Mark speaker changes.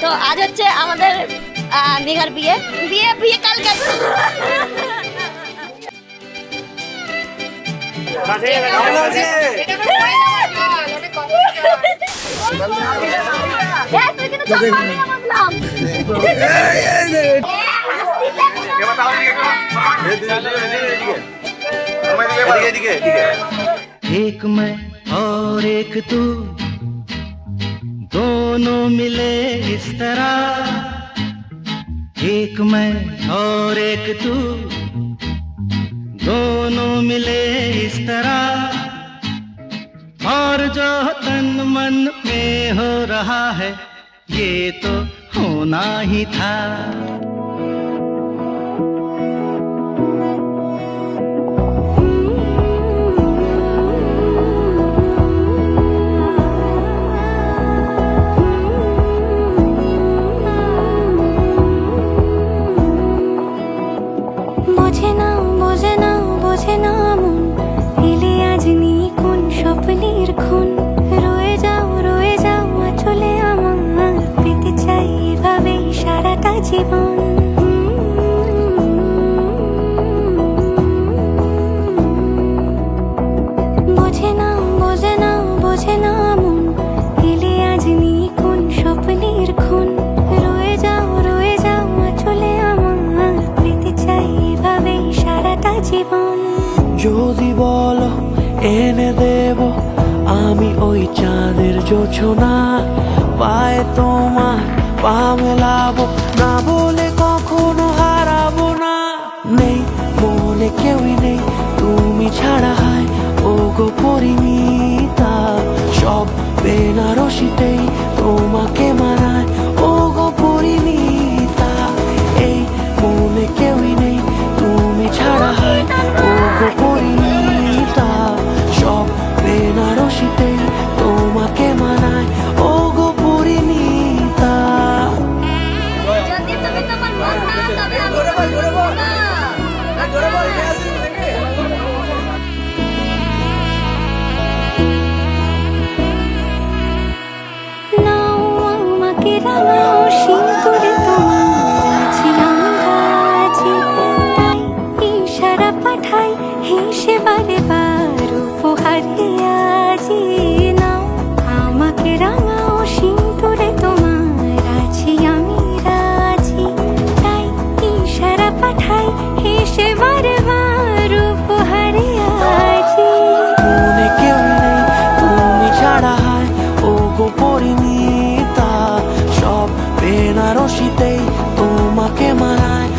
Speaker 1: তো আজ হচ্ছে আমাদের মেঘার বিয়ে বিয়ে বিয়ে কালকে তুই কিন্তু চল পারবি না বললাম
Speaker 2: एक मैं और एक तू दोनों मिले इस तरह एक मैं और एक तू दोनों मिले इस तरह और जो तन मन में हो रहा है ये तो होना ही था
Speaker 3: বোঝে না মন এলে আজ নিয়ে কোন স্বপ্নের খুন রয়ে যাও চলে আমার পেতে চাই এভাবেই সারাটা জীবন বোঝে না মন এলে আজ নিয়ে কোন স্বপ্নের খুন রয়ে যাও চলে আমার পেতে চাই এভাবেই সারাটা জীবন
Speaker 4: যদি বলো এনে দেব আমি ওই চাঁদের জোছনা পায়ে তোমার পা মেলাবো না বলে কখনো হারাবো না নেই মনে কেউই নেই তুমি ছাড়া হয় ও গো পরিমিতা সব বেনারসিতেই তোমাকে মানায় ও গো পরিমিতা এই মনে কেউই নেই তুমি ছাড়া হয় ও গো পরিমিতা সব বেনারসিতেই তোমাকে মানায় ও গো পরিমিতা
Speaker 1: যদি তুমি তোমার মন না তবে আমি বলবো না
Speaker 3: নাও আমাকে রাঙাও সিঁদুরে তোমার আছি আমি রাজি তাই ইশারা পাঠাই হেসে বারে বার উপহারে আজি নাও আমাকে রাঙাও সিঁদুরে তোমার আছি আমি রাজি তাই ইশারা পাঠাই হেসে বারে বার উপহারে আজি
Speaker 4: মনে কেউ নেই তুমি ছাড়া হয় ও গো পরিমিতা সব বেনারসিতেই তোমাকে মানায়